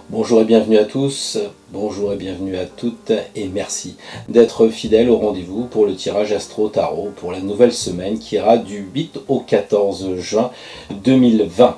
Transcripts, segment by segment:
Bonjour et bienvenue à tous, bonjour et bienvenue à toutes et merci d'être fidèles au rendez-vous pour le tirage Astro Tarot pour la nouvelle semaine qui ira du 8 au 14 juin 2020.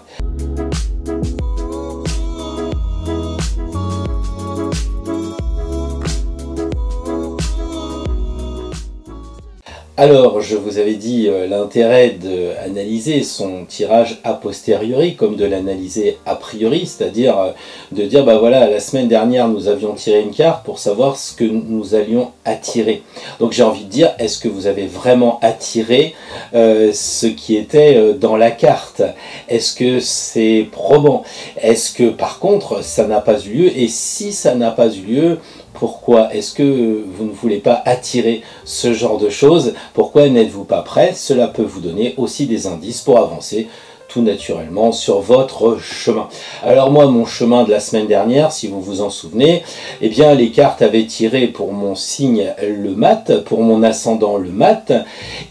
Alors, je vous avais dit l'intérêt d'analyser son tirage a posteriori comme de l'analyser a priori, c'est-à-dire de dire, bah voilà, la semaine dernière nous avions tiré une carte pour savoir ce que nous allions attirer. Donc j'ai envie de dire, est-ce que vous avez vraiment attiré ce qui était dans la carte? Est-ce que c'est probant? Est-ce que par contre ça n'a pas eu lieu? Et si ça n'a pas eu lieu, pourquoi est-ce que vous ne voulez pas attirer ce genre de choses? Pourquoi n'êtes-vous pas prêt? Cela peut vous donner aussi des indices pour avancer tout naturellement sur votre chemin. Alors moi, mon chemin de la semaine dernière, si vous vous en souvenez, eh bien les cartes avaient tiré pour mon signe le mat, pour mon ascendant le mat,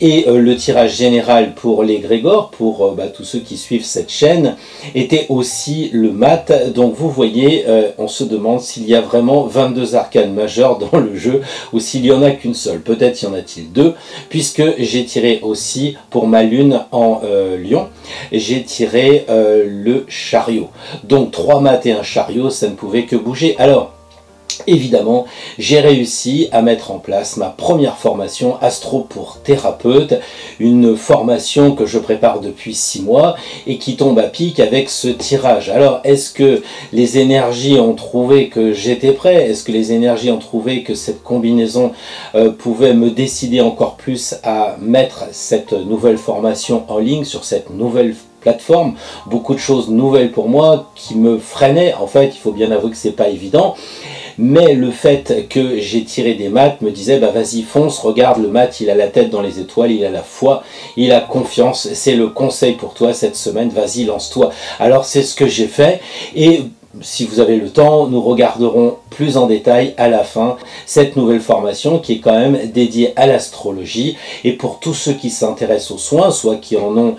et le tirage général pour l'égrégore, pour tous ceux qui suivent cette chaîne, était aussi le mat. Donc vous voyez, on se demande s'il y a vraiment 22 arcanes majeures dans le jeu, ou s'il n'y en a qu'une seule. Peut-être y en a-t-il deux, puisque j'ai tiré aussi pour ma lune en Lion, j'ai tiré le chariot. Donc 3 mats et un chariot, ça ne pouvait que bouger. Alors, évidemment, j'ai réussi à mettre en place ma première formation Astro pour thérapeute, une formation que je prépare depuis 6 mois et qui tombe à pic avec ce tirage. Alors, est-ce que les énergies ont trouvé que j'étais prêt? Est-ce que les énergies ont trouvé que cette combinaison pouvait me décider encore plus à mettre cette nouvelle formation en ligne sur cette nouvelle plateforme? Beaucoup de choses nouvelles pour moi qui me freinaient. En fait, il faut bien avouer que c'est pas évident. Mais le fait que j'ai tiré des maths me disait, bah vas-y fonce, regarde le maths, il a la tête dans les étoiles, il a la foi, il a confiance, c'est le conseil pour toi cette semaine, vas-y lance-toi. Alors c'est ce que j'ai fait et si vous avez le temps, nous regarderons plus en détail à la fin cette nouvelle formation qui est quand même dédiée à l'astrologie et pour tous ceux qui s'intéressent aux soins, soit qui en ont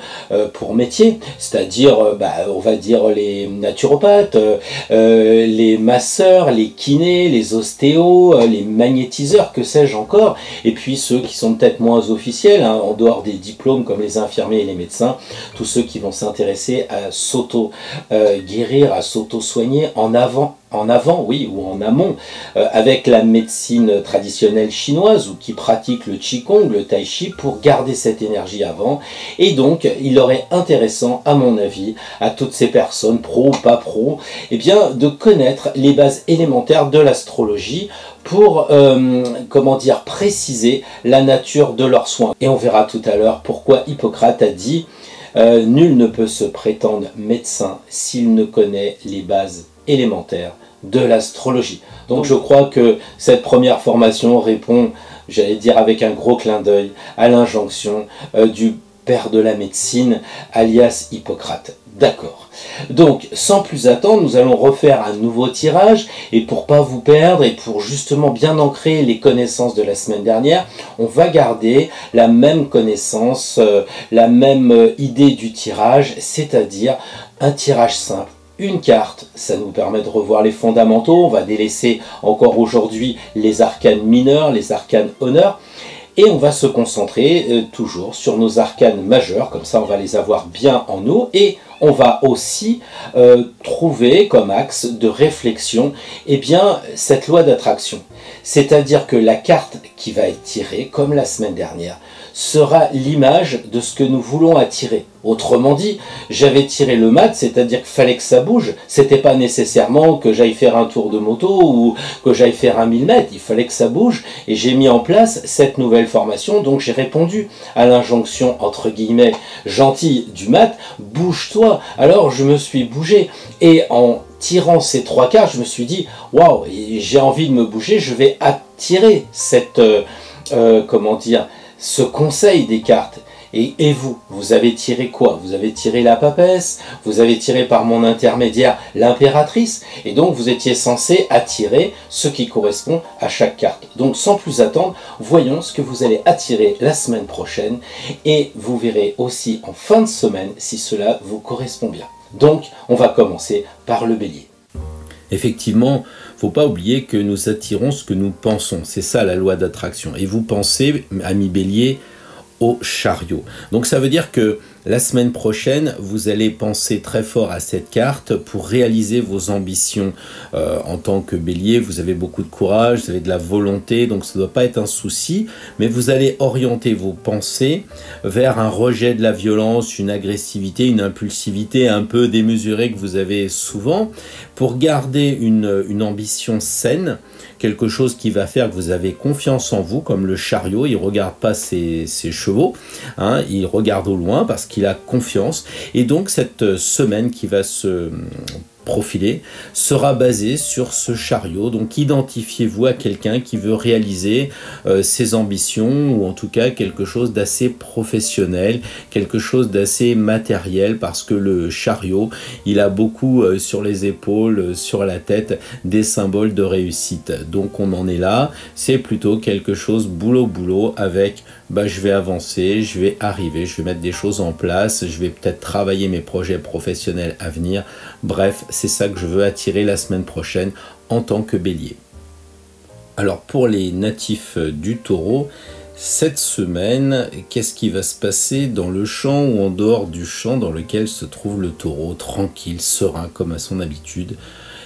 pour métier, c'est-à-dire on va dire les naturopathes, les masseurs, les kinés, les ostéos, les magnétiseurs, que sais-je encore, et puis ceux qui sont peut-être moins officiels, hein, en dehors des diplômes comme les infirmiers et les médecins, tous ceux qui vont s'intéresser à s'auto-guérir, à s'auto-soigner en avant, oui, ou en amont, avec la médecine traditionnelle chinoise ou qui pratique le Qigong, le Tai Chi, pour garder cette énergie avant. Et donc, il aurait intéressant, à mon avis, à toutes ces personnes, pro ou pas pro, eh bien, de connaître les bases élémentaires de l'astrologie pour, comment dire, préciser la nature de leurs soins. Et on verra tout à l'heure pourquoi Hippocrate a dit nul ne peut se prétendre médecin s'il ne connaît les bases élémentaires de l'astrologie. Donc je crois que cette première formation répond, j'allais dire avec un gros clin d'œil, à l'injonction du père de la médecine, alias Hippocrate. D'accord. Donc, sans plus attendre, nous allons refaire un nouveau tirage, et pour pas vous perdre, et pour justement bien ancrer les connaissances de la semaine dernière, on va garder la même connaissance, la même idée du tirage, c'est-à-dire un tirage simple. Une carte, ça nous permet de revoir les fondamentaux, on va délaisser encore aujourd'hui les arcanes mineurs, les arcanes honneurs, et on va se concentrer toujours sur nos arcanes majeures, comme ça on va les avoir bien en nous, et on va aussi trouver comme axe de réflexion cette loi d'attraction. C'est-à-dire que la carte qui va être tirée, comme la semaine dernière, sera l'image de ce que nous voulons attirer. Autrement dit, j'avais tiré le mat, c'est-à-dire qu'il fallait que ça bouge. C'était pas nécessairement que j'aille faire un tour de moto ou que j'aille faire un 1000 mètres. Il fallait que ça bouge et j'ai mis en place cette nouvelle formation. Donc j'ai répondu à l'injonction entre guillemets gentille du mat, bouge-toi. Alors je me suis bougé et en tirant ces 3 cartes, je me suis dit waouh, j'ai envie de me bouger, je vais attirer cette comment dire, ce conseil des cartes. Et vous, vous avez tiré quoi? Vous avez tiré la papesse, vous avez tiré par mon intermédiaire l'impératrice, et donc vous étiez censé attirer ce qui correspond à chaque carte. Donc sans plus attendre, voyons ce que vous allez attirer la semaine prochaine, et vous verrez aussi en fin de semaine si cela vous correspond bien. Donc on va commencer par le bélier. Effectivement, faut pas oublier que nous attirons ce que nous pensons. C'est ça la loi d'attraction. Et vous pensez, ami Bélier, au chariot. Donc ça veut dire que la semaine prochaine, vous allez penser très fort à cette carte pour réaliser vos ambitions. En tant que Bélier, vous avez beaucoup de courage, vous avez de la volonté, donc ça ne doit pas être un souci, mais vous allez orienter vos pensées vers un rejet de la violence, une agressivité, une impulsivité un peu démesurée que vous avez souvent, pour garder une ambition saine, quelque chose qui va faire que vous avez confiance en vous, comme le chariot, il ne regarde pas ses chevaux, hein, il regarde au loin parce qu'il a confiance. Et donc cette semaine qui va se profiler sera basée sur ce chariot. Donc identifiez-vous à quelqu'un qui veut réaliser ses ambitions, ou en tout cas quelque chose d'assez professionnel, quelque chose d'assez matériel, parce que le chariot, il a beaucoup sur les épaules, sur la tête, des symboles de réussite. Donc on en est là, c'est plutôt quelque chose boulot avec je vais avancer, je vais arriver, je vais mettre des choses en place, je vais peut-être travailler mes projets professionnels à venir. Bref, c'est ça que je veux attirer la semaine prochaine en tant que Bélier. Alors pour les natifs du Taureau, cette semaine, qu'est-ce qui va se passer dans le champ ou en dehors du champ dans lequel se trouve le Taureau, tranquille, serein comme à son habitude?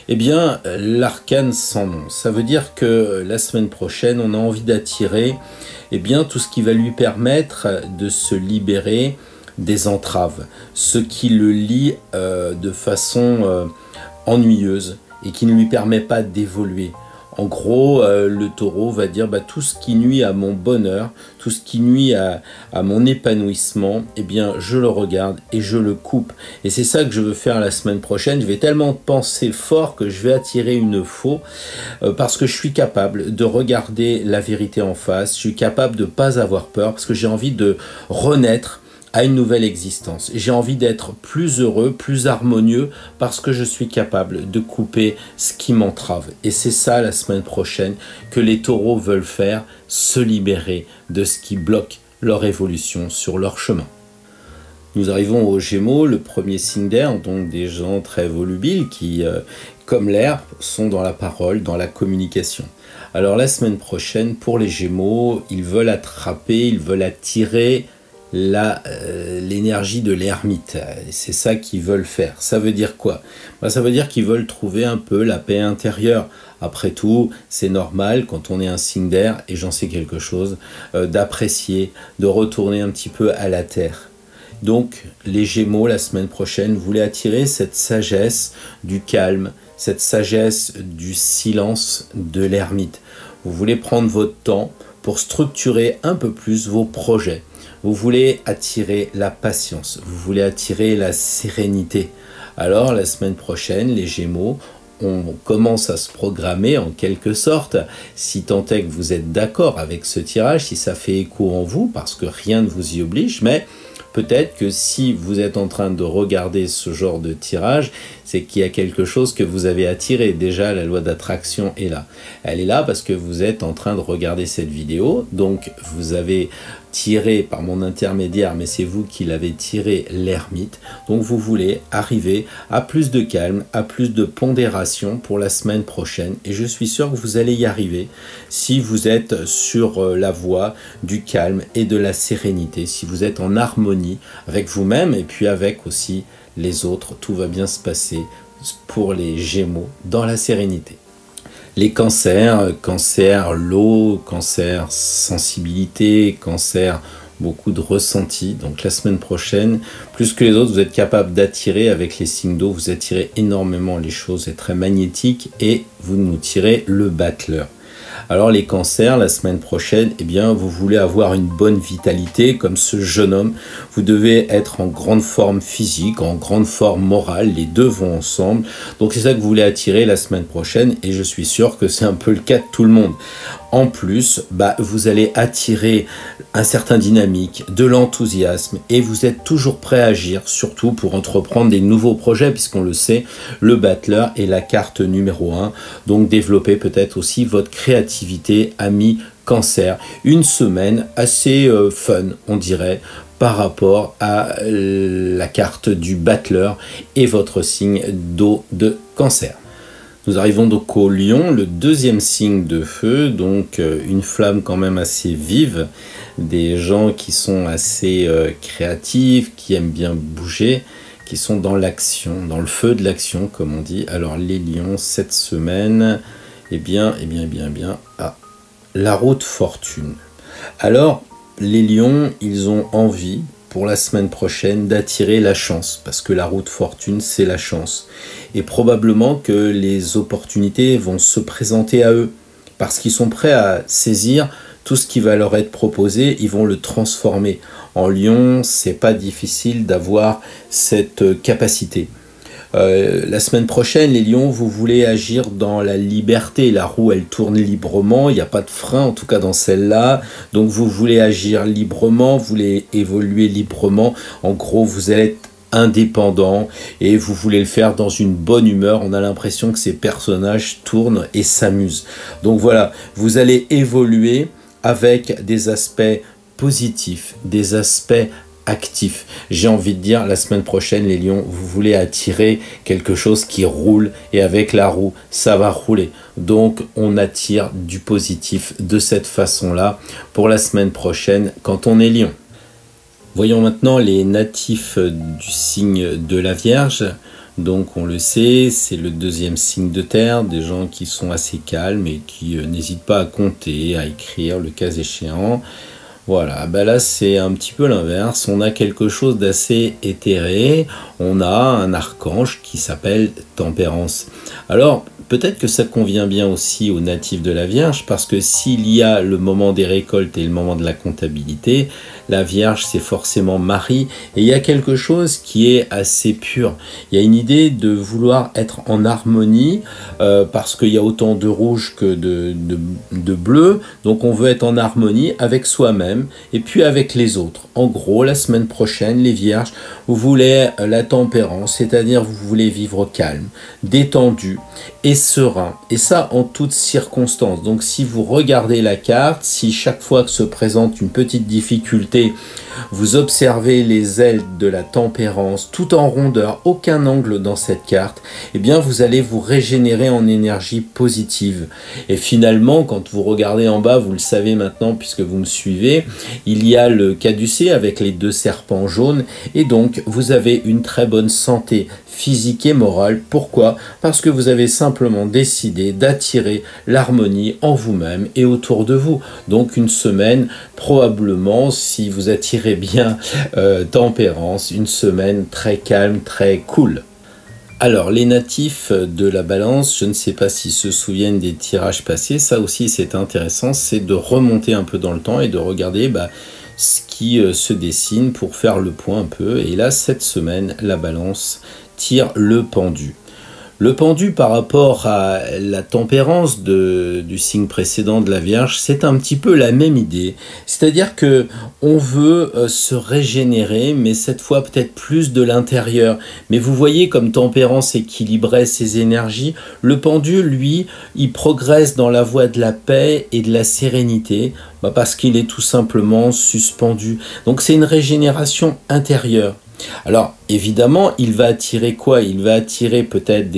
Eh bien, l'arcane sans nom. Ça veut dire que la semaine prochaine, on a envie d'attirer tout ce qui va lui permettre de se libérer des entraves, ce qui le lie de façon ennuyeuse et qui ne lui permet pas d'évoluer. En gros, le Taureau va dire tout ce qui nuit à mon bonheur, tout ce qui nuit à mon épanouissement, je le regarde et je le coupe. Et c'est ça que je veux faire la semaine prochaine. Je vais tellement penser fort que je vais attirer une faux parce que je suis capable de regarder la vérité en face. Je suis capable de ne pas avoir peur parce que j'ai envie de renaître à une nouvelle existence. J'ai envie d'être plus heureux, plus harmonieux, parce que je suis capable de couper ce qui m'entrave. Et c'est ça la semaine prochaine que les taureaux veulent faire, se libérer de ce qui bloque leur évolution sur leur chemin. Nous arrivons aux Gémeaux, le premier signe d'air, donc des gens très volubiles qui, comme l'air, sont dans la parole, dans la communication. Alors la semaine prochaine, pour les Gémeaux, ils veulent attraper, ils veulent attirer l'énergie de l'ermite. C'est ça qu'ils veulent faire. Ça veut dire quoi? Ça veut dire qu'ils veulent trouver un peu la paix intérieure. Après tout, c'est normal quand on est un signe d'air, et j'en sais quelque chose, d'apprécier, de retourner un petit peu à la terre. Donc, les Gémeaux, la semaine prochaine, voulaient attirer cette sagesse du calme, cette sagesse du silence de l'ermite. Vous voulez prendre votre temps pour structurer un peu plus vos projets. Vous voulez attirer la patience, vous voulez attirer la sérénité. Alors, la semaine prochaine, les Gémeaux, on commence à se programmer en quelque sorte, si tant est que vous êtes d'accord avec ce tirage, si ça fait écho en vous, parce que rien ne vous y oblige, mais peut-être que si vous êtes en train de regarder ce genre de tirage, c'est qu'il y a quelque chose que vous avez attiré. Déjà, la loi d'attraction est là. Elle est là parce que vous êtes en train de regarder cette vidéo, donc vous avez tiré par mon intermédiaire, mais c'est vous qui l'avez tiré, l'ermite. Donc vous voulez arriver à plus de calme, à plus de pondération pour la semaine prochaine. Et je suis sûr que vous allez y arriver si vous êtes sur la voie du calme et de la sérénité, si vous êtes en harmonie avec vous-même et puis avec aussi les autres. Tout va bien se passer pour les Gémeaux dans la sérénité. Les cancers, cancer l'eau, cancer sensibilité, cancer beaucoup de ressenti. Donc la semaine prochaine, plus que les autres, vous êtes capable d'attirer avec les signes d'eau, vous attirez énormément les choses, c'est très magnétique et vous nous tirez le battleur. Alors les cancers, la semaine prochaine, vous voulez avoir une bonne vitalité comme ce jeune homme. Vous devez être en grande forme physique, en grande forme morale, les deux vont ensemble. Donc c'est ça que vous voulez attirer la semaine prochaine et je suis sûr que c'est un peu le cas de tout le monde. En plus, vous allez attirer un certain dynamique, de l'enthousiasme et vous êtes toujours prêt à agir, surtout pour entreprendre des nouveaux projets puisqu'on le sait, le battleur est la carte numéro 1. Donc développez peut-être aussi votre créativité, ami cancer. Une semaine assez fun, on dirait, par rapport à la carte du battleur et votre signe d'eau de cancer. Nous arrivons donc au Lion, le deuxième signe de feu, donc une flamme quand même assez vive, des gens qui sont assez créatifs, qui aiment bien bouger, qui sont dans l'action, dans le feu de l'action comme on dit. Alors les lions, cette semaine, la route fortune. Alors les lions, ils ont envie pour la semaine prochaine d'attirer la chance, parce que la route fortune, c'est la chance. Et probablement que les opportunités vont se présenter à eux, parce qu'ils sont prêts à saisir tout ce qui va leur être proposé, ils vont le transformer. En lion, c'est pas difficile d'avoir cette capacité. La semaine prochaine, les lions, vous voulez agir dans la liberté. La roue, elle tourne librement. Il n'y a pas de frein, en tout cas dans celle-là. Donc, vous voulez agir librement, vous voulez évoluer librement. En gros, vous êtes indépendant et vous voulez le faire dans une bonne humeur. On a l'impression que ces personnages tournent et s'amusent. Donc, voilà, vous allez évoluer avec des aspects positifs, des aspects actif. J'ai envie de dire, la semaine prochaine, les lions, vous voulez attirer quelque chose qui roule et avec la roue, ça va rouler. Donc, on attire du positif de cette façon-là pour la semaine prochaine quand on est lion. Voyons maintenant les natifs du signe de la Vierge. Donc, on le sait, c'est le deuxième signe de terre, des gens qui sont assez calmes et qui n'hésitent pas à compter, à écrire le cas échéant. Voilà, ben là c'est un petit peu l'inverse, on a quelque chose d'assez éthéré, on a un archange qui s'appelle Tempérance. Alors, peut-être que ça convient bien aussi aux natifs de la Vierge, parce que s'il y a le moment des récoltes et le moment de la comptabilité, la Vierge c'est forcément Marie, et il y a quelque chose qui est assez pur. Il y a une idée de vouloir être en harmonie, parce qu'il y a autant de rouge que de bleu, donc on veut être en harmonie avec soi-même, et puis avec les autres. En gros, la semaine prochaine, les Vierges, vous voulez la tempérance, c'est-à-dire vous voulez vivre calme, détendu et serein, et ça en toutes circonstances. Donc si vous regardez la carte, si chaque fois que se présente une petite difficulté, vous observez les ailes de la tempérance, tout en rondeur, aucun angle dans cette carte, eh bien vous allez vous régénérer en énergie positive. Et finalement, quand vous regardez en bas, vous le savez maintenant puisque vous me suivez, il y a le caducée avec les deux serpents jaunes, et donc vous avez une très bonne santé physique et morale. Pourquoi? Parce que vous avez simplement décidé d'attirer l'harmonie en vous-même et autour de vous. Donc une semaine, probablement, si vous attirez bien tempérance, une semaine très calme, très cool. Alors, les natifs de la Balance, je ne sais pas s'ils se souviennent des tirages passés, ça aussi c'est intéressant, c'est de remonter un peu dans le temps et de regarder ce qui se dessine pour faire le point un peu. Et là, cette semaine, la Balance tire le pendu. Le pendu par rapport à la tempérance du signe précédent de la Vierge, c'est un petit peu la même idée. C'est-à-dire que on veut se régénérer, mais cette fois peut-être plus de l'intérieur. Mais vous voyez comme tempérance équilibrait ses énergies, le pendu, lui, il progresse dans la voie de la paix et de la sérénité, parce qu'il est tout simplement suspendu. Donc c'est une régénération intérieure. Alors, évidemment, il va attirer quoi? Il va attirer peut-être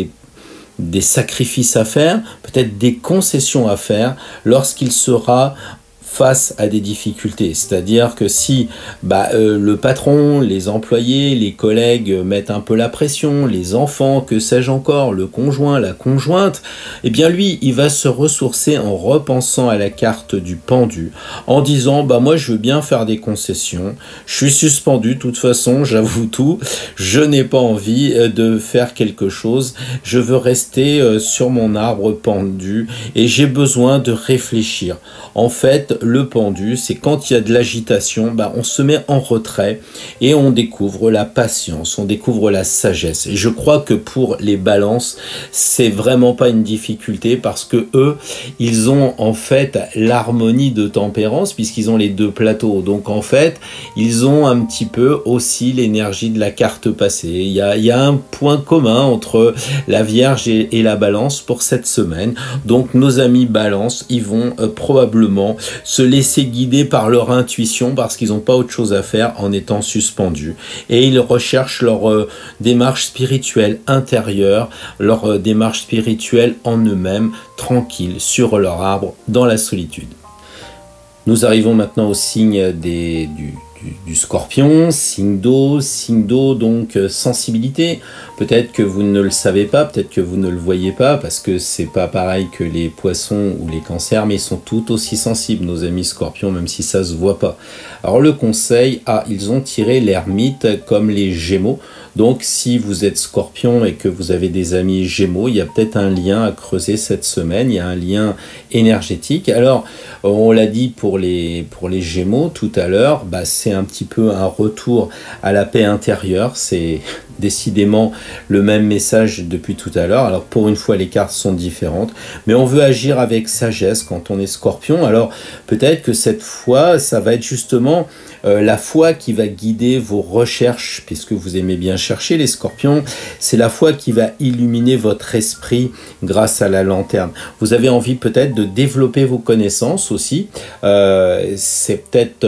des sacrifices à faire, peut-être des concessions à faire lorsqu'il sera face à des difficultés. C'est-à-dire que si le patron, les employés, les collègues mettent un peu la pression, les enfants, que sais-je encore, le conjoint, la conjointe, eh bien lui, il va se ressourcer en repensant à la carte du pendu, en disant, moi je veux bien faire des concessions, je suis suspendu, de toute façon, j'avoue tout, je n'ai pas envie de faire quelque chose, je veux rester sur mon arbre pendu et j'ai besoin de réfléchir. En fait, le pendu, c'est quand il y a de l'agitation, on se met en retrait et on découvre la patience, on découvre la sagesse. Et je crois que pour les balances, c'est vraiment pas une difficulté parce que eux, ils ont en fait l'harmonie de tempérance puisqu'ils ont les deux plateaux. Donc en fait, ils ont un petit peu aussi l'énergie de la carte passée. Il y a un point commun entre la Vierge et la Balance pour cette semaine. Donc nos amis Balance, ils vont probablement se laisser guider par leur intuition parce qu'ils n'ont pas autre chose à faire en étant suspendus. Et ils recherchent leur démarche spirituelle intérieure, leur démarche spirituelle en eux-mêmes, tranquilles, sur leur arbre, dans la solitude. Nous arrivons maintenant au signe du Scorpion, signe d'eau, donc sensibilité. Peut-être que vous ne le savez pas, peut-être que vous ne le voyez pas, parce que c'est pas pareil que les poissons ou les cancers, mais ils sont tout aussi sensibles, nos amis Scorpions, même si ça se voit pas. Alors le conseil, ils ont tiré l'ermite comme les Gémeaux. Donc si vous êtes Scorpion et que vous avez des amis Gémeaux, il y a peut-être un lien à creuser cette semaine, il y a un lien énergétique. Alors on l'a dit pour les Gémeaux tout à l'heure, c'est un petit peu un retour à la paix intérieure, c'est décidément le même message depuis tout à l'heure. Alors pour une fois les cartes sont différentes, mais on veut agir avec sagesse quand on est Scorpion. Alors peut-être que cette fois ça va être justement la foi qui va guider vos recherches, puisque vous aimez bien chercher les Scorpions. C'est la foi qui va illuminer votre esprit grâce à la lanterne. Vous avez envie peut-être de développer vos connaissances aussi. C'est peut-être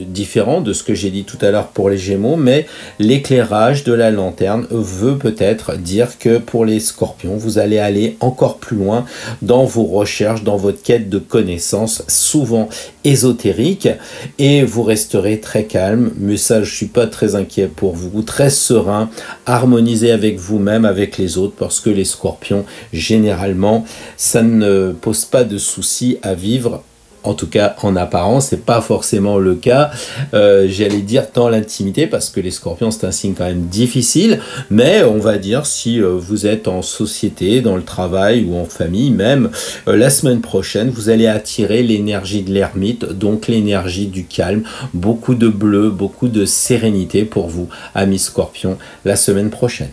différent de ce que j'ai dit tout à l'heure pour les Gémeaux, mais l'éclairage de la lanterne veut peut-être dire que pour les Scorpions, vous allez aller encore plus loin dans vos recherches, dans votre quête de connaissances, souvent ésotériques, et vous resterez très calme, mais ça je suis pas très inquiet pour vous, très serein, harmonisé avec vous-même, avec les autres, parce que les Scorpions, généralement, ça ne pose pas de soucis à vivre. En tout cas, en apparence, c'est pas forcément le cas, j'allais dire dans l'intimité, parce que les Scorpions, c'est un signe quand même difficile, mais on va dire si vous êtes en société, dans le travail ou en famille même, la semaine prochaine, vous allez attirer l'énergie de l'ermite, donc l'énergie du calme, beaucoup de bleu, beaucoup de sérénité pour vous, amis Scorpions, la semaine prochaine.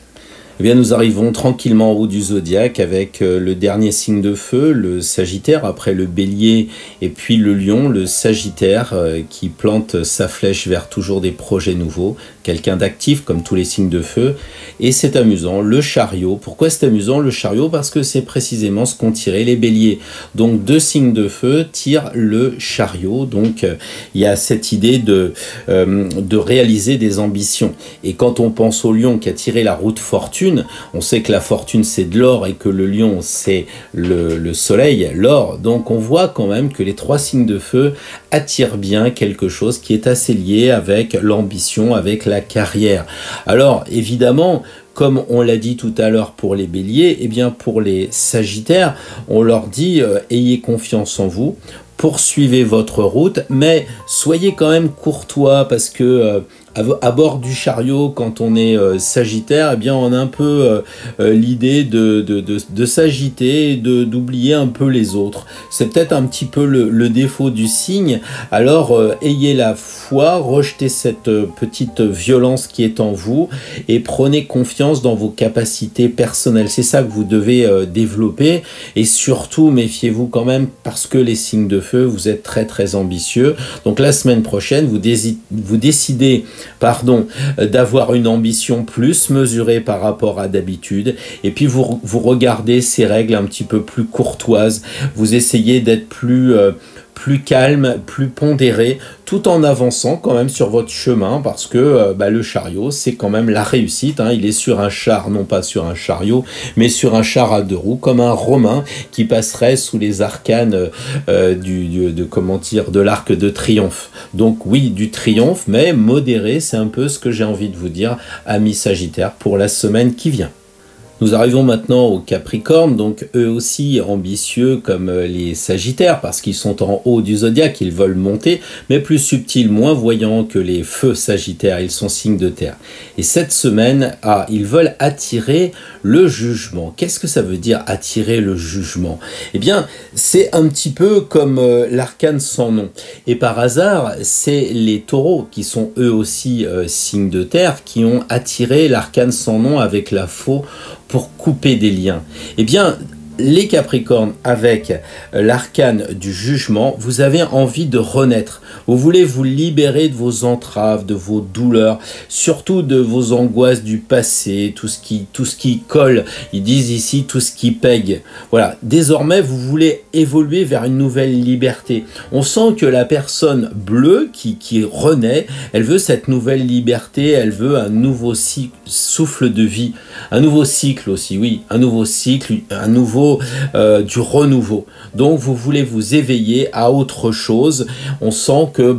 Eh bien, nous arrivons tranquillement en haut du zodiaque avec le dernier signe de feu, le Sagittaire, après le Bélier et puis le Lion, le Sagittaire qui plante sa flèche vers toujours des projets nouveaux, quelqu'un d'actif comme tous les signes de feu. Et c'est amusant, le Chariot. Pourquoi c'est amusant le Chariot? Parce que c'est précisément ce qu'ont tiré les Béliers. Donc deux signes de feu tirent le Chariot. Donc il y a cette idée de réaliser des ambitions. Et quand on pense au Lion qui a tiré la roue de fortune, on sait que la fortune c'est de l'or et que le lion c'est le soleil, l'or. Donc on voit quand même que les trois signes de feu attirent bien quelque chose qui est assez lié avec l'ambition, avec la carrière. Alors évidemment, comme on l'a dit tout à l'heure pour les béliers, eh bien pour les sagittaires, on leur dit ayez confiance en vous, poursuivez votre route, mais soyez quand même courtois parce que à bord du chariot, quand on est sagittaire, eh bien on a un peu l'idée de s'agiter et d'oublier un peu les autres. C'est peut-être un petit peu le défaut du signe. Alors ayez la foi, rejetez cette petite violence qui est en vous et prenez confiance dans vos capacités personnelles. C'est ça que vous devez développer et surtout méfiez-vous quand même parce que les signes de feu, vous êtes très très ambitieux. Donc la semaine prochaine, vous décidez d'avoir une ambition plus mesurée par rapport à d'habitude et puis vous regardez ces règles un petit peu plus courtoises, vous essayez d'être plus calme, plus pondéré, tout en avançant quand même sur votre chemin parce que le chariot c'est quand même la réussite, hein. Il est sur un char, non pas sur un chariot, mais sur un char à deux roues, comme un Romain qui passerait sous les arcanes de l'arc de triomphe. Donc oui, du triomphe, mais modéré, c'est un peu ce que j'ai envie de vous dire, amis Sagittaires, pour la semaine qui vient. Nous arrivons maintenant aux Capricornes, donc eux aussi ambitieux comme les Sagittaires, parce qu'ils sont en haut du zodiaque, ils veulent monter, mais plus subtils, moins voyants que les feux Sagittaires, ils sont signes de terre. Et cette semaine, ils veulent attirer le jugement. Qu'est-ce que ça veut dire attirer le jugement? Eh bien, c'est un petit peu comme l'arcane sans nom. Et par hasard, c'est les taureaux qui sont eux aussi signes de terre, qui ont attiré l'arcane sans nom avec la faux pour couper des liens. Eh bien, Les Capricornes, avec l'arcane du jugement, vous avez envie de renaître. Vous voulez vous libérer de vos entraves, de vos douleurs, surtout de vos angoisses du passé, tout ce qui colle. Ils disent ici tout ce qui pègue. Voilà, désormais vous voulez évoluer vers une nouvelle liberté. On sent que la personne bleue qui renaît, elle veut cette nouvelle liberté, elle veut un nouveau souffle de vie, un nouveau cycle aussi, oui, un nouveau cycle, du renouveau. Donc vous voulez vous éveiller à autre chose. On sent que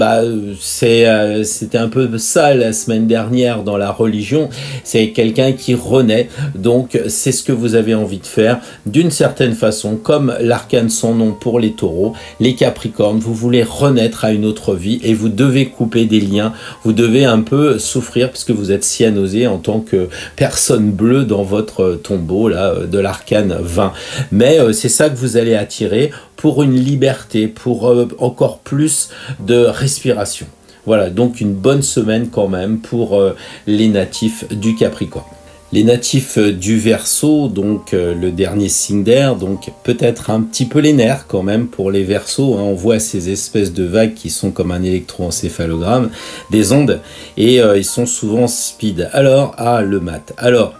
c'était un peu ça la semaine dernière dans la religion. C'est quelqu'un qui renaît. Donc c'est ce que vous avez envie de faire d'une certaine façon, comme l'arcane son nom pour les taureaux, les capricornes. Vous voulez renaître à une autre vie et vous devez couper des liens. Vous devez un peu souffrir puisque vous êtes cyanosé en tant que personne bleue dans votre tombeau là de l'arcane 20. Mais c'est ça que vous allez attirer pour une liberté, pour encore plus de respiration. Voilà, donc une bonne semaine quand même pour les natifs du Capricorne. Les natifs du Verseau, donc le dernier signe d'air, donc peut-être un petit peu les nerfs quand même pour les Verseaux. Hein. On voit ces espèces de vagues qui sont comme un électroencéphalogramme, des ondes, et ils sont souvent speed. Alors, le mat. Alors,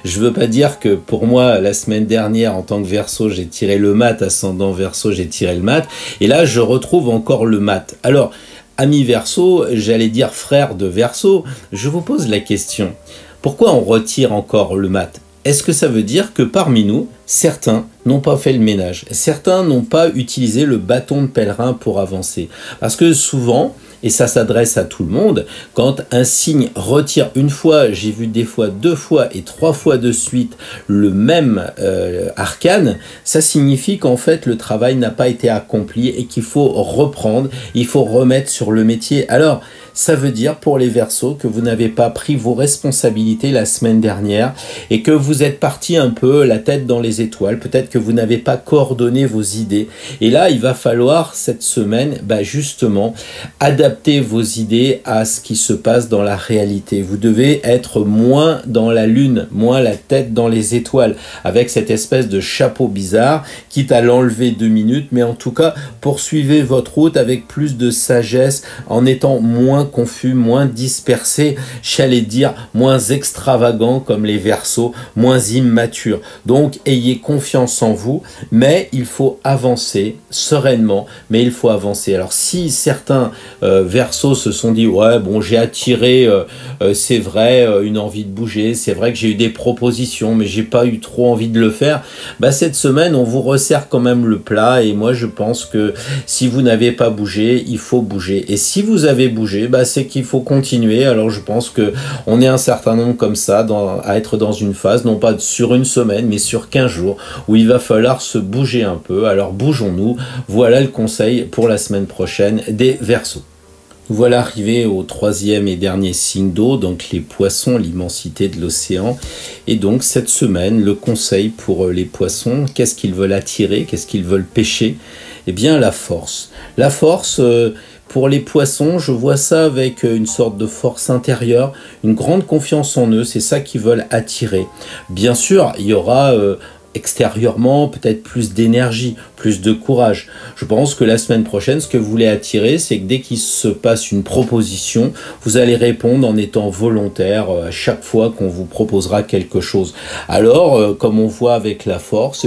je veux pas dire que pour moi, la semaine dernière, en tant que Verseau, j'ai tiré le mat, ascendant Verseau, j'ai tiré le mat, et là, je retrouve encore le mat. Alors, ami Verseau, j'allais dire frère de Verseau, je vous pose la question. Pourquoi on retire encore le mat? Est-ce que ça veut dire que parmi nous, certains n'ont pas fait le ménage? Certains n'ont pas utilisé le bâton de pèlerin pour avancer? Parce que souvent, et ça s'adresse à tout le monde, quand un signe retire une fois, j'ai vu des fois 2 fois et 3 fois de suite le même arcane, ça signifie qu'en fait le travail n'a pas été accompli et qu'il faut reprendre, il faut remettre sur le métier. Alors, ça veut dire pour les Verseaux que vous n'avez pas pris vos responsabilités la semaine dernière et que vous êtes parti un peu la tête dans les étoiles. Peut-être que vous n'avez pas coordonné vos idées. Et là, il va falloir cette semaine, justement, adapter vos idées à ce qui se passe dans la réalité. Vous devez être moins dans la lune, moins la tête dans les étoiles, avec cette espèce de chapeau bizarre, quitte à l'enlever 2 minutes, mais en tout cas, poursuivez votre route avec plus de sagesse, en étant moins confus, moins dispersé, j'allais dire moins extravagant comme les Verseaux, moins immature. Donc ayez confiance en vous, mais il faut avancer sereinement, mais il faut avancer. Alors si certains Verseaux se sont dit ouais bon j'ai attiré c'est vrai une envie de bouger, c'est vrai que j'ai eu des propositions mais j'ai pas eu trop envie de le faire, cette semaine on vous resserre quand même le plat et moi je pense que si vous n'avez pas bougé, il faut bouger. Et si vous avez bougé, c'est qu'il faut continuer. Alors je pense que on est un certain nombre comme ça à être dans une phase, non pas sur une semaine, mais sur 15 jours, où il va falloir se bouger un peu. Alors bougeons-nous. Voilà le conseil pour la semaine prochaine des Verseaux. Nous voilà arrivés au 3e et dernier signe d'eau, donc les poissons, l'immensité de l'océan. Et donc cette semaine, le conseil pour les poissons, qu'est-ce qu'ils veulent attirer, qu'est-ce qu'ils veulent pêcher? Eh bien la force. La force, pour les poissons, je vois ça avec une sorte de force intérieure, une grande confiance en eux, c'est ça qu'ils veulent attirer. Bien sûr, il y aura extérieurement peut-être plus d'énergie, plus de courage. Je pense que la semaine prochaine, ce que vous voulez attirer, c'est que dès qu'il se passe une proposition, vous allez répondre en étant volontaire à chaque fois qu'on vous proposera quelque chose. Alors, comme on voit avec la force,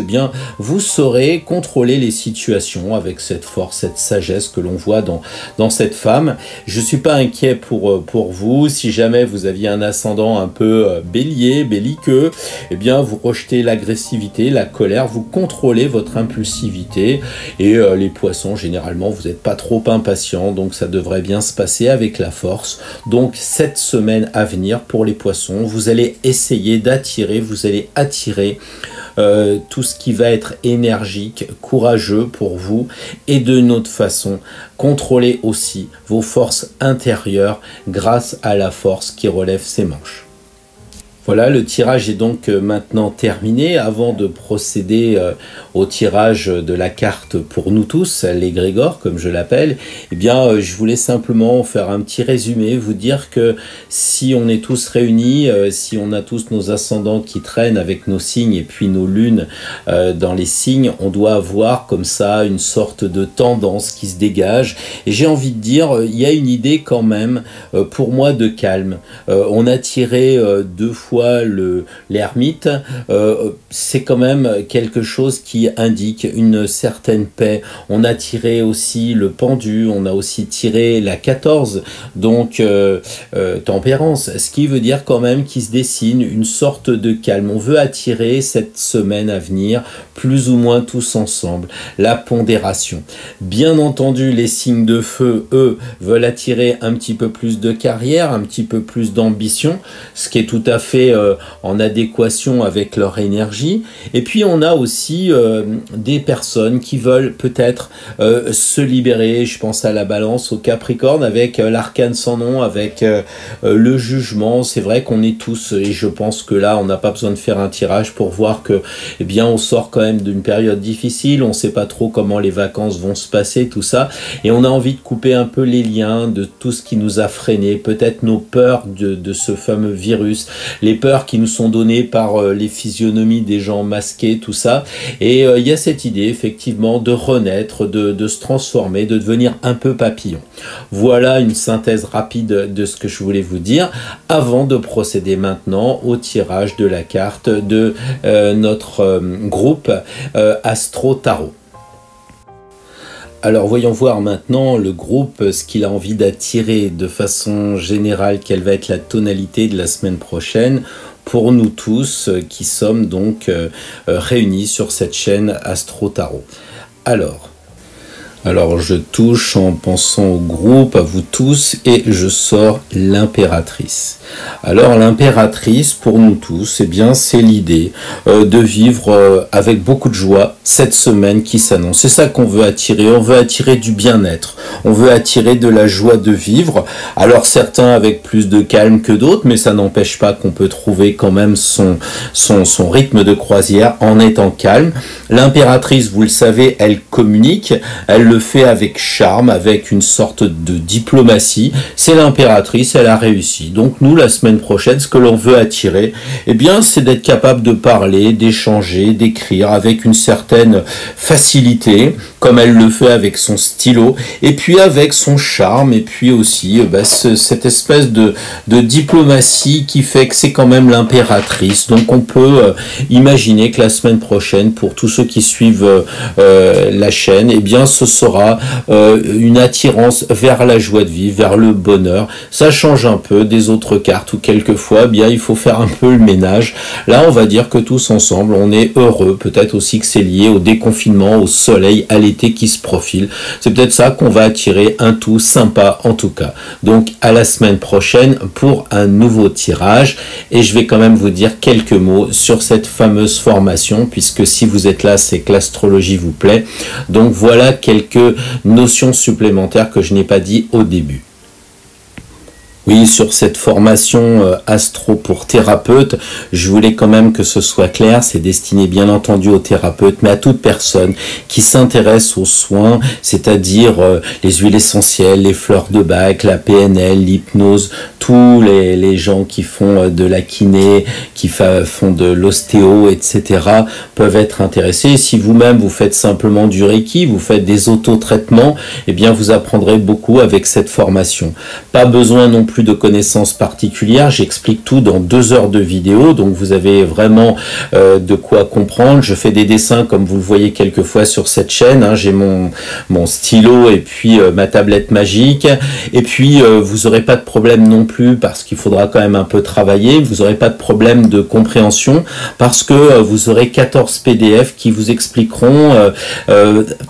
vous saurez contrôler les situations avec cette force, cette sagesse que l'on voit dans cette femme. Je suis pas inquiet pour vous. Si jamais vous aviez un ascendant un peu bélier, belliqueux, vous rejetez l'agressivité, la colère, vous contrôlez votre impulsivité et les poissons, généralement, vous n'êtes pas trop impatients, donc ça devrait bien se passer avec la force. Donc cette semaine à venir pour les poissons, vous allez essayer d'attirer, vous allez attirer tout ce qui va être énergique, courageux pour vous et d'une autre façon, contrôlez aussi vos forces intérieures grâce à la force qui relève ses manches. Voilà, le tirage est donc maintenant terminé. Avant de procéder au tirage de la carte pour nous tous, l'égrégore comme je l'appelle, eh bien je voulais simplement faire un petit résumé, vous dire que si on est tous réunis, si on a tous nos ascendants qui traînent avec nos signes et puis nos lunes dans les signes, on doit avoir comme ça une sorte de tendance qui se dégage. Et j'ai envie de dire, il y a une idée quand même pour moi de calme. On a tiré 2 fois l'ermite, c'est quand même quelque chose qui indique une certaine paix. On a tiré aussi le pendu, on a aussi tiré la 14, donc tempérance, ce qui veut dire quand même qu'il se dessine une sorte de calme. On veut attirer cette semaine à venir, plus ou moins tous ensemble, la pondération. Bien entendu, les signes de feu, eux, veulent attirer un petit peu plus de carrière, un petit peu plus d'ambition, ce qui est tout à fait en adéquation avec leur énergie. Et puis on a aussi des personnes qui veulent peut-être se libérer. Je pense à la balance, au Capricorne, avec l'arcane sans nom, avec le jugement. C'est vrai qu'on est tous, et je pense que là on n'a pas besoin de faire un tirage pour voir que eh bien on sort quand même d'une période difficile, on ne sait pas trop comment les vacances vont se passer, tout ça, et on a envie de couper un peu les liens de tout ce qui nous a freinés, peut-être nos peurs de ce fameux virus, les peurs qui nous sont données par les physionomies des gens masqués, tout ça. Et il y a cette idée effectivement de renaître, de se transformer, de devenir un peu papillon. Voilà une synthèse rapide de ce que je voulais vous dire avant de procéder maintenant au tirage de la carte de notre groupe Astro Tarot. Alors voyons voir maintenant le groupe, ce qu'il a envie d'attirer de façon générale, quelle va être la tonalité de la semaine prochaine pour nous tous qui sommes donc réunis sur cette chaîne Astro Tarot. Alors je touche en pensant au groupe, à vous tous, et je sors l'impératrice. Alors l'impératrice, pour nous tous, eh bien c'est l'idée de vivre avec beaucoup de joie cette semaine qui s'annonce. C'est ça qu'on veut attirer. On veut attirer du bien-être. On veut attirer de la joie de vivre. Alors certains avec plus de calme que d'autres, mais ça n'empêche pas qu'on peut trouver quand même son rythme de croisière en étant calme. L'impératrice, vous le savez, elle communique, elle le fait avec charme, avec une sorte de diplomatie. C'est l'impératrice, elle a réussi. Donc nous, la semaine prochaine, ce que l'on veut attirer, eh bien, c'est d'être capable de parler, d'échanger, d'écrire avec une certaine facilité, comme elle le fait avec son stylo, et puis avec son charme, et puis aussi cette espèce de diplomatie qui fait que c'est quand même l'impératrice. Donc on peut imaginer que la semaine prochaine, pour tous ceux qui suivent la chaîne, eh bien ce sera une attirance vers la joie de vivre, vers le bonheur. Ça change un peu des autres cartes où quelquefois eh bien il faut faire un peu le ménage. Là on va dire que tous ensemble on est heureux, peut-être aussi que c'est lié au déconfinement, au soleil, à l'été qui se profile. C'est peut-être ça qu'on va attirer, un tout sympa en tout cas. Donc à la semaine prochaine pour un nouveau tirage, et je vais quand même vous dire quelques mots sur cette fameuse formation, puisque si vous êtes là c'est que l'astrologie vous plaît. Donc voilà quelques notions supplémentaires que je n'ai pas dit au début. Oui, sur cette formation astro pour thérapeute, je voulais quand même que ce soit clair, c'est destiné bien entendu aux thérapeutes, mais à toute personne qui s'intéresse aux soins, c'est-à-dire les huiles essentielles, les fleurs de Bach, la PNL, l'hypnose, tous les gens qui font de la kiné, qui font de l'ostéo, etc., peuvent être intéressés. Et si vous-même vous faites simplement du Reiki, vous faites des autotraitements, eh bien vous apprendrez beaucoup avec cette formation. Pas besoin non plus de connaissances particulières, j'explique tout dans 2 heures de vidéo, donc vous avez vraiment de quoi comprendre. Je fais des dessins comme vous le voyez quelquefois sur cette chaîne, hein. J'ai mon stylo et puis ma tablette magique, et puis vous n'aurez pas de problème non plus parce qu'il faudra quand même un peu travailler, vous n'aurez pas de problème de compréhension parce que vous aurez 14 PDF qui vous expliqueront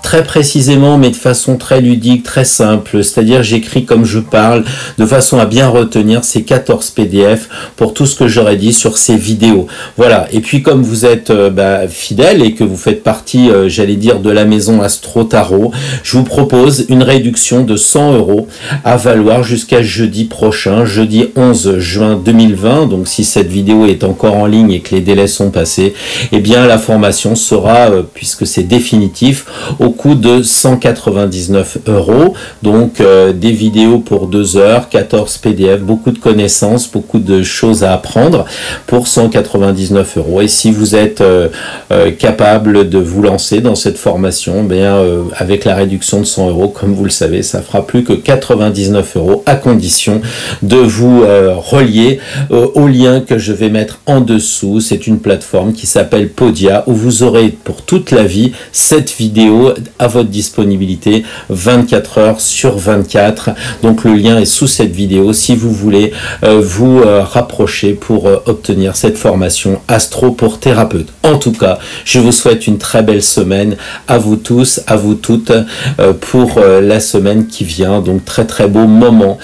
très précisément mais de façon très ludique, très simple, c'est-à-dire j'écris comme je parle, de façon à bien bien retenir ces 14 PDF pour tout ce que j'aurais dit sur ces vidéos. Voilà, et puis comme vous êtes fidèle et que vous faites partie, j'allais dire, de la maison Astro Tarot, je vous propose une réduction de 100 € à valoir jusqu'à jeudi prochain, jeudi 11 juin 2020. Donc si cette vidéo est encore en ligne et que les délais sont passés, eh bien la formation sera, puisque c'est définitif, au coût de 199 €. Donc des vidéos pour 2 heures, 14 PDF, beaucoup de connaissances, beaucoup de choses à apprendre pour 199 €. Et si vous êtes capable de vous lancer dans cette formation, bien avec la réduction de 100 €, comme vous le savez, ça fera plus que 99 € à condition de vous relier au lien que je vais mettre en dessous. C'est une plateforme qui s'appelle Podia où vous aurez pour toute la vie cette vidéo à votre disponibilité 24 heures sur 24. Donc le lien est sous cette vidéo si vous voulez vous rapprocher pour obtenir cette formation Astro pour thérapeute. En tout cas, je vous souhaite une très belle semaine à vous tous, à vous toutes pour la semaine qui vient. Donc très beau moment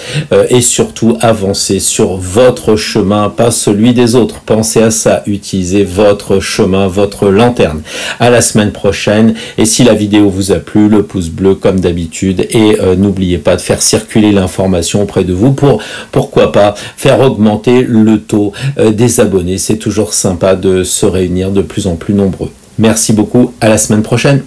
et surtout avancez sur votre chemin, pas celui des autres. Pensez à ça, utilisez votre chemin, votre lanterne. À la semaine prochaine, et si la vidéo vous a plu, le pouce bleu comme d'habitude, et n'oubliez pas de faire circuler l'information auprès de vous pour, pourquoi pas, faire augmenter le taux des abonnés. C'est toujours sympa de se réunir de plus en plus nombreux. Merci beaucoup, à la semaine prochaine.